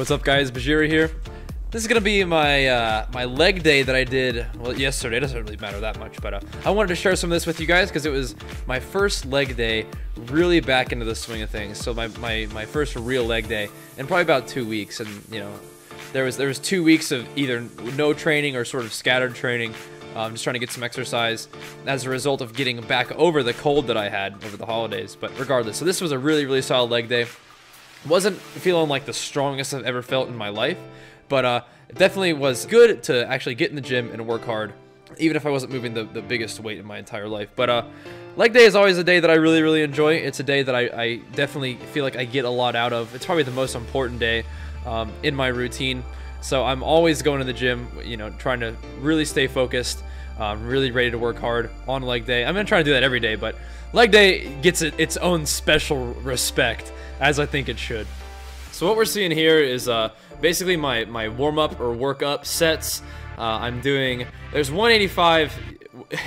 What's up, guys? Bajheera here. This is gonna be my my leg day that I did, well, yesterday. It doesn't really matter that much, but I wanted to share some of this with you guys because it was my first leg day really back into the swing of things. So my first real leg day in probably about 2 weeks, and you know, there was 2 weeks of either no training or sort of scattered training, just trying to get some exercise as a result of getting back over the cold that I had over the holidays. But regardless, so this was a really solid leg day. Wasn't feeling like the strongest I've ever felt in my life, but it definitely was good to actually get in the gym and work hard, even if I wasn't moving the biggest weight in my entire life. But leg day is always a day that I really enjoy. It's a day that I definitely feel like I get a lot out of. It's probably the most important day in my routine. So I'm always going to the gym, you know, trying to really stay focused, really ready to work hard on leg day. I'm gonna try to do that every day, but leg day gets its own special respect, as I think it should. So what we're seeing here is basically my warm-up or work-up sets. I'm doing, there's 185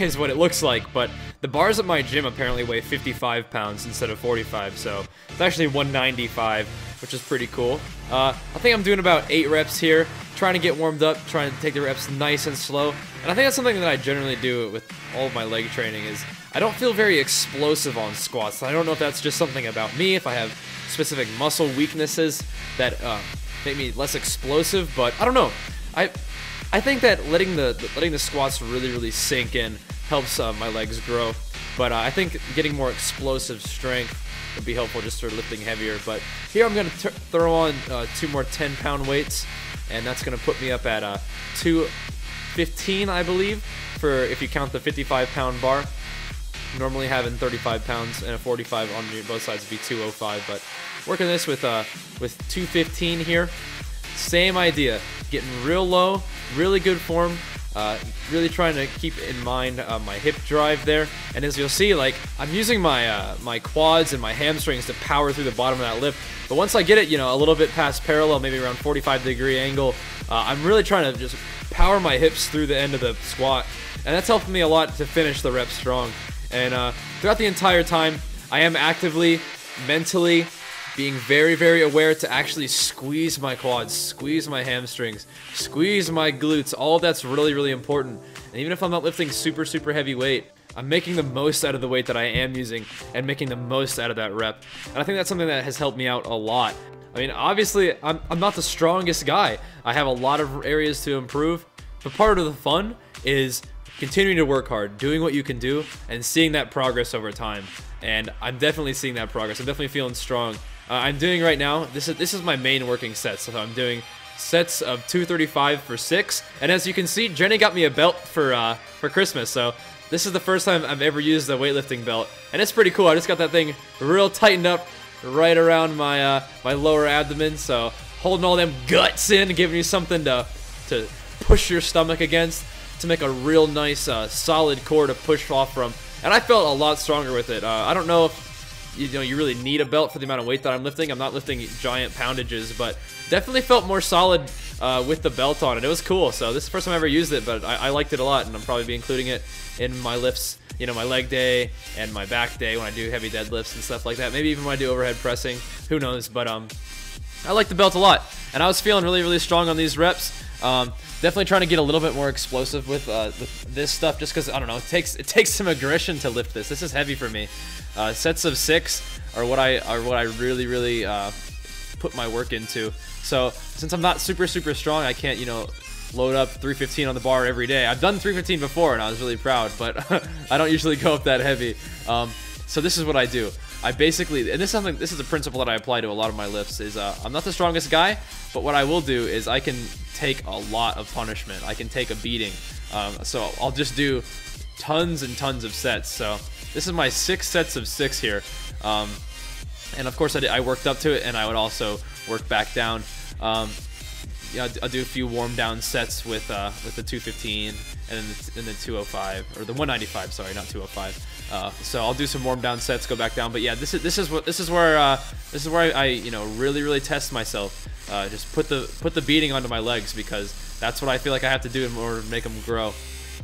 is what it looks like, but the bars at my gym apparently weigh 55 pounds instead of 45, so it's actually 195, which is pretty cool. I think I'm doing about 8 reps here, trying to get warmed up, trying to take the reps nice and slow. And I think that's something that I generally do with all of my leg training is I don't feel very explosive on squats. I don't know if that's just something about me, if I have specific muscle weaknesses that make me less explosive, but I don't know. I think that letting the squats really sink in helps my legs grow. But I think getting more explosive strength would be helpful just for lifting heavier. But here I'm going to throw on 2 more 10-pound weights, and that's going to put me up at 215, I believe, for if you count the 55-pound bar. Normally having 35 pounds and a 45 on both sides would be 205, but working this with 215 here. Same idea, getting real low, really good form, really trying to keep in mind my hip drive there. And as you'll see, like, I'm using my my quads and my hamstrings to power through the bottom of that lift. But once I get it, you know, a little bit past parallel, maybe around 45-degree angle, I'm really trying to just power my hips through the end of the squat, and that's helping me a lot to finish the rep strong. And throughout the entire time, I am actively, mentally, being very aware to actually squeeze my quads, squeeze my hamstrings, squeeze my glutes. All of that's really important. And even if I'm not lifting super heavy weight, I'm making the most out of the weight that I am using and making the most out of that rep. And I think that's something that has helped me out a lot. I mean, obviously, I'm not the strongest guy. I have a lot of areas to improve, but part of the fun is continuing to work hard, doing what you can do, and seeing that progress over time. And I'm definitely seeing that progress. I'm definitely feeling strong. I'm doing right now, this is my main working set. So I'm doing sets of 235 for 6. And as you can see, Jenny got me a belt for Christmas. So this is the first time I've ever used a weightlifting belt, and it's pretty cool. I just got that thing real tightened up right around my my lower abdomen. So holding all them guts in, giving you something to push your stomach against, to make a real nice solid core to push off from. And I felt a lot stronger with it. I don't know if you really need a belt for the amount of weight that I'm lifting. I'm not lifting giant poundages, but definitely felt more solid with the belt on it. It was cool. So this is the first time I ever used it, but I liked it a lot, and I'm probably be including it in my lifts, you know, my leg day and my back day when I do heavy deadlifts and stuff like that. Maybe even when I do overhead pressing, who knows. But I like the belt a lot, and I was feeling really strong on these reps. Definitely trying to get a little bit more explosive with this stuff, just because, I don't know, it takes some aggression to lift this. This is heavy for me. Sets of 6 are what I really put my work into. So since I'm not super strong, I can't, you know, load up 315 on the bar every day. I've done 315 before, and I was really proud, but I don't usually go up that heavy. So this is what I do. I basically, and this is a principle that I apply to a lot of my lifts, is I'm not the strongest guy, but what I will do is I can take a lot of punishment. I can take a beating. So I'll just do tons and tons of sets. So this is my 6 sets of 6 here. And of course I worked up to it, and I would also work back down. Yeah, I'll do a few warm down sets with the 215 and then the 205, or the 195. Sorry, not 205. So I'll do some warm down sets, go back down. But yeah, this is where I you know, really test myself. Just put the beating onto my legs, because that's what I feel like I have to do in order to make them grow.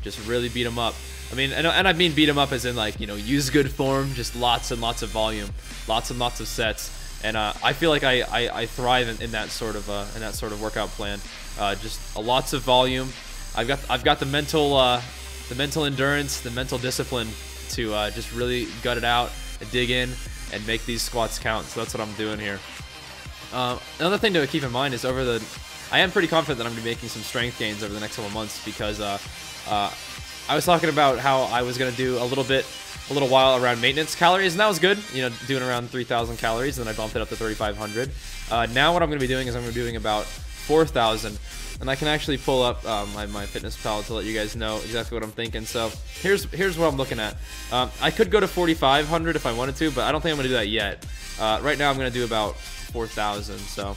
Just really beat them up. I mean, and I mean beat them up as in, like, you know, use good form, just lots and lots of volume, lots and lots of sets. And I feel like I thrive in that sort of workout plan. Just lots of volume. I've got the mental endurance, the mental discipline to just really gut it out and dig in and make these squats count. So that's what I'm doing here. Another thing to keep in mind is I am pretty confident that I'm going to be making some strength gains over the next couple months, because I was talking about how I was going to do a little while around maintenance calories, and that was good, you know, doing around 3,000 calories, and then I bumped it up to 3,500. Now what I'm going to be doing is I'm going to be doing about 4,000, and I can actually pull up my fitness pal to let you guys know exactly what I'm thinking. So here's what I'm looking at. I could go to 4,500 if I wanted to, but I don't think I'm going to do that yet. Right now I'm going to do about 4,000. So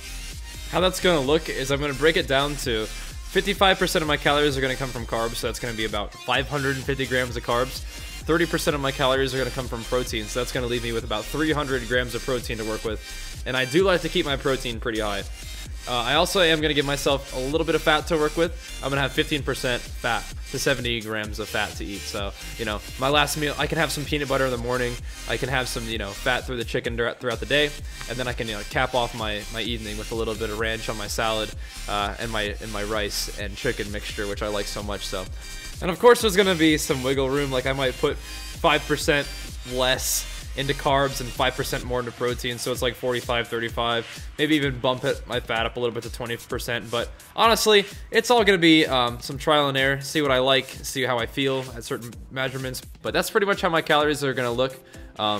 how that's going to look is I'm going to break it down to 55% of my calories are going to come from carbs, so that's going to be about 550 grams of carbs. 30% of my calories are going to come from protein, so that's going to leave me with about 300 grams of protein to work with. And I do like to keep my protein pretty high. I also am going to give myself a little bit of fat to work with. I'm going to have 15% fat to 70 grams of fat to eat. So, you know, my last meal, I can have some peanut butter in the morning. I can have some, you know, fat through the chicken throughout the day. And then I can, you know, cap off my evening with a little bit of ranch on my salad and my rice and chicken mixture, which I like so much. So, and of course there's going to be some wiggle room. Like I might put 5% less into carbs and 5% more into protein, so it's like 45, 35, maybe even bump my fat up a little bit to 20%. But honestly, it's all gonna be some trial and error, see what I like, see how I feel at certain measurements. But that's pretty much how my calories are gonna look. I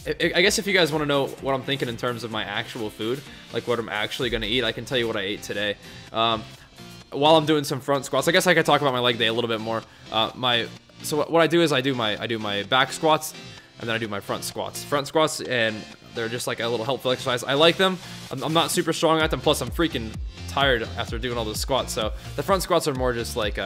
guess if you guys want to know what I'm thinking in terms of my actual food, like what I'm actually gonna eat, I can tell you what I ate today. While I'm doing some front squats, I guess I could talk about my leg day a little bit more. So what I do is I do my back squats, and then I do my front squats. Front squats, and they're just like a little helpful exercise. I like them. I'm not super strong at them, plus I'm freaking tired after doing all those squats. So the front squats are more just like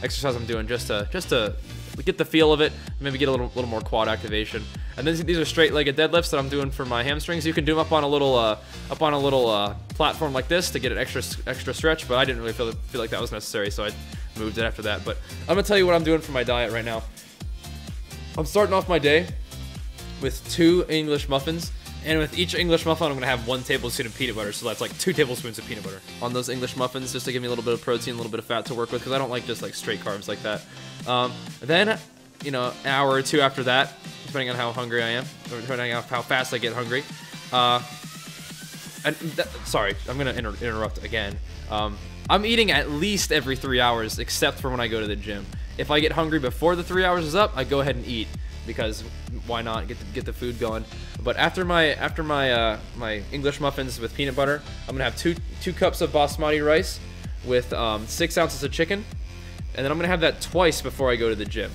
exercise I'm doing just to get the feel of it, maybe get a little more quad activation. And then these are straight-legged deadlifts that I'm doing for my hamstrings. You can do them up on a little platform like this to get an extra stretch, but I didn't really feel like that was necessary, so I moved it after that. But I'm gonna tell you what I'm doing for my diet right now. I'm starting off my day with 2 English muffins, and with each English muffin I'm gonna have 1 tablespoon of peanut butter, so that's like 2 tablespoons of peanut butter on those English muffins, just to give me a little bit of protein, a little bit of fat to work with, because I don't like just like straight carbs like that. Then, you know, an hour or 2 after that, depending on how hungry I am, or depending on how fast I get hungry. Sorry, I'm gonna interrupt again. I'm eating at least every 3 hours, except for when I go to the gym. If I get hungry before the 3 hours is up, I go ahead and eat, because why not get the food going. But after my English muffins with peanut butter, I'm gonna have two cups of basmati rice with 6 ounces of chicken, and then I'm gonna have that twice before I go to the gym.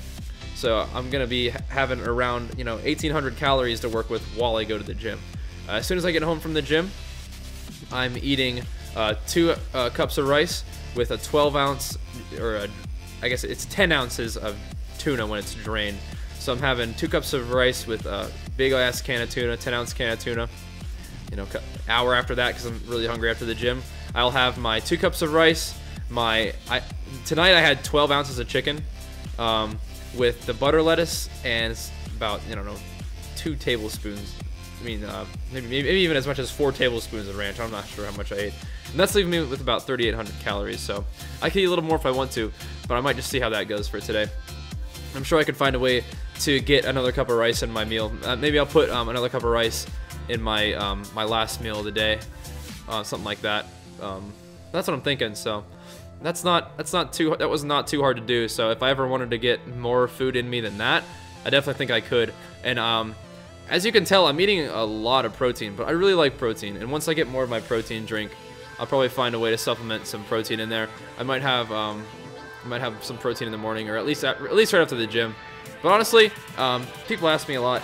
So I'm gonna be having around 1,800 calories to work with while I go to the gym. As soon as I get home from the gym, I'm eating 2 cups of rice with a 12-ounce, or I guess it's 10 ounces of tuna when it's drained. So I'm having 2 cups of rice with a big-ass can of tuna, 10-ounce can of tuna. Hour after that, because I'm really hungry after the gym, I'll have my 2 cups of rice. Tonight I had 12 ounces of chicken with the butter lettuce and about 2 tablespoons. I mean, maybe even as much as 4 tablespoons of ranch. I'm not sure how much I ate. And that's leaving me with about 3,800 calories. So I could eat a little more if I want to, but I might just see how that goes for today. I'm sure I could find a way to get another cup of rice in my meal. Maybe I'll put another cup of rice in my my last meal of the day, something like that. That's what I'm thinking. So that was not too hard to do. So if I ever wanted to get more food in me than that, I definitely think I could. And as you can tell, I'm eating a lot of protein, but I really like protein. And once I get more of my protein drink, I'll probably find a way to supplement some protein in there. I might have some protein in the morning, or at least right after the gym. But honestly, people ask me a lot.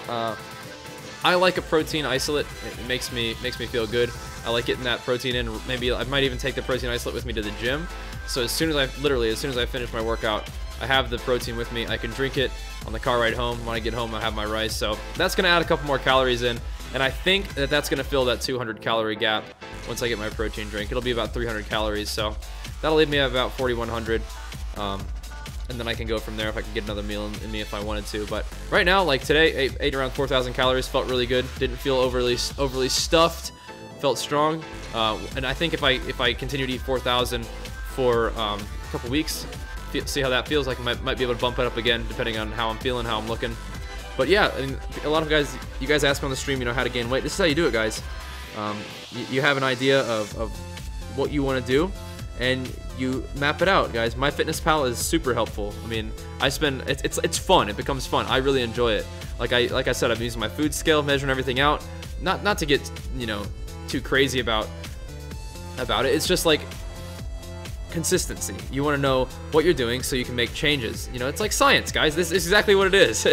I like a protein isolate. It makes me feel good. I like getting that protein in. Maybe I might even take the protein isolate with me to the gym. So as soon as I finish my workout, I have the protein with me. I can drink it on the car ride home. When I get home, I have my rice. So that's gonna add a couple more calories in, and I think that's gonna fill that 200 calorie gap once I get my protein drink. It'll be about 300 calories, so that'll leave me at about 4,100. and then I can go from there if I can get another meal in me if I wanted to. But right now, like today, ate around 4,000 calories, felt really good. Didn't feel overly stuffed, felt strong. And I think if I continue to eat 4,000 for a couple weeks, see how that feels. Like I might be able to bump it up again depending on how I'm feeling, how I'm looking. But yeah, I mean, a lot of you guys ask me on the stream, you know, how to gain weight. This is how you do it, guys. You have an idea of what you want to do, and you map it out, guys. MyFitnessPal is super helpful. I mean, it's fun. It becomes fun. I really enjoy it. Like I said, I've used my food scale, measuring everything out. Not to get, you know, too crazy about it. It's just like consistency. You want to know what you're doing so you can make changes. You know, it's like science, guys. This is exactly what it is.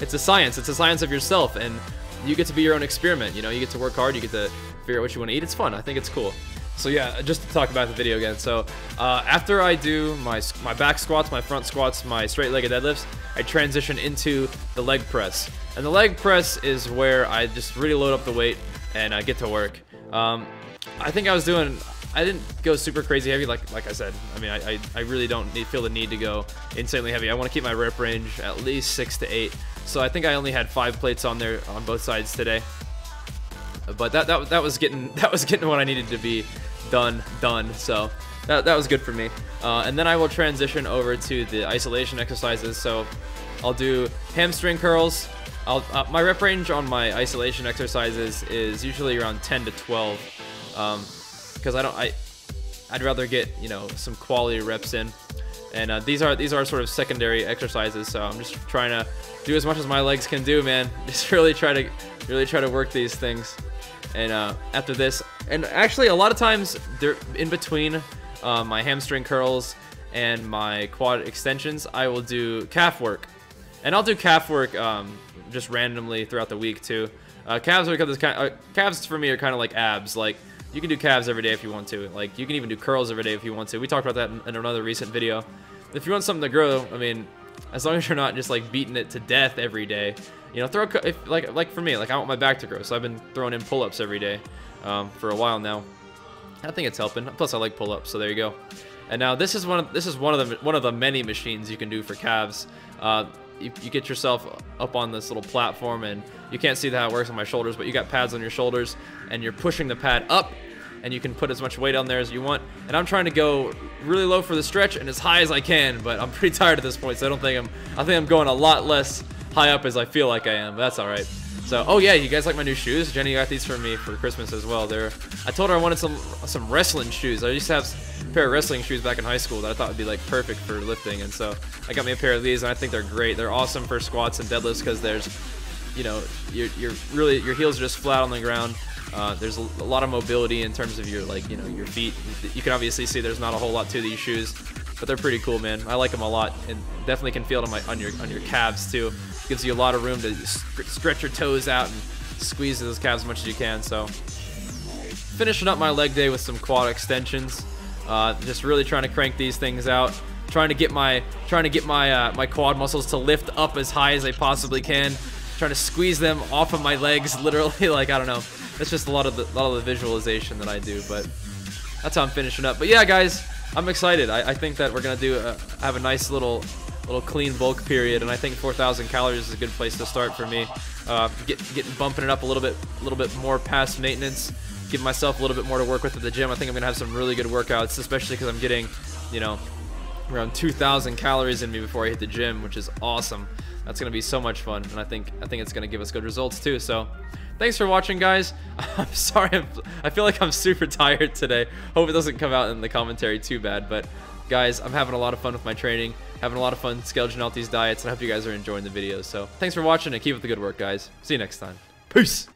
It's a science. It's a science of yourself, and you get to be your own experiment. You know, you get to work hard. You get to figure out what you want to eat. It's fun. I think it's cool. So yeah, just to talk about the video again. So after I do my back squats, my front squats, my straight-legged deadlifts, I transition into the leg press. And the leg press is where I just really load up the weight and get to work. I think I didn't go super crazy heavy, like I said. I mean, I really don't feel the need to go insanely heavy. I want to keep my rep range at least 6 to 8. So I think I only had 5 plates on there on both sides today. But that was getting what I needed to be done. So that was good for me. And then I will transition over to the isolation exercises. So I'll do hamstring curls. My rep range on my isolation exercises is usually around 10 to 12. Because I'd rather get, you know, some quality reps in, and these are sort of secondary exercises. So I'm just trying to do as much as my legs can do, man. Just really try to work these things. And after this, and actually a lot of times they're in between my hamstring curls and my quad extensions, I will do calf work, and I'll do calf work just randomly throughout the week too. Calves for me are kind of like abs. Like, you can do calves every day if you want to. Like, you can even do curls every day if you want to. We talked about that in another recent video. If you want something to grow, I mean, as long as you're not just like beating it to death every day, you know, like for me, like I want my back to grow, so I've been throwing in pull-ups every day for a while now. I think it's helping. Plus, I like pull-ups, so there you go. And now this is one of the many machines you can do for calves. You get yourself up on this little platform, and you can't see how it works on my shoulders, but you got pads on your shoulders, and you're pushing the pad up, and you can put as much weight on there as you want. And I'm trying to go really low for the stretch and as high as I can, but I'm pretty tired at this point, so I think I'm going a lot less high up as I feel like I am, but that's all right. So, oh yeah, you guys like my new shoes? Jenny got these for me for Christmas as well. I told her I wanted some wrestling shoes. I used to have a pair of wrestling shoes back in high school that I thought would be like perfect for lifting, and so I got me a pair of these, and I think they're great. They're awesome for squats and deadlifts because there's, you know, your heels are just flat on the ground. There's a lot of mobility in terms of your, like, you know, your feet. You can obviously see there's not a whole lot to these shoes, but they're pretty cool, man. I like them a lot, and definitely can feel it on your calves too. Gives you a lot of room to stretch your toes out and squeeze those calves as much as you can. So finishing up my leg day with some quad extensions. Just really trying to crank these things out. Trying to get my quad muscles to lift up as high as they possibly can. Trying to squeeze them off of my legs, literally. Like, I don't know. It's just a lot of the visualization that I do, but that's how I'm finishing up. But yeah, guys, I'm excited. I think that we're gonna have a nice little clean bulk period, and I think 4,000 calories is a good place to start for me. Bumping it up a little bit more past maintenance, give myself a little bit more to work with at the gym. I think I'm gonna have some really good workouts, especially because I'm getting, you know, around 2,000 calories in me before I hit the gym, which is awesome. That's gonna be so much fun, and I think it's gonna give us good results too. So thanks for watching, guys. I'm sorry, I feel like I'm super tired today. Hope it doesn't come out in the commentary too bad, but guys, I'm having a lot of fun with my training, having a lot of fun scheduling out these diets, and I hope you guys are enjoying the videos. So thanks for watching, and keep up the good work, guys. See you next time. Peace.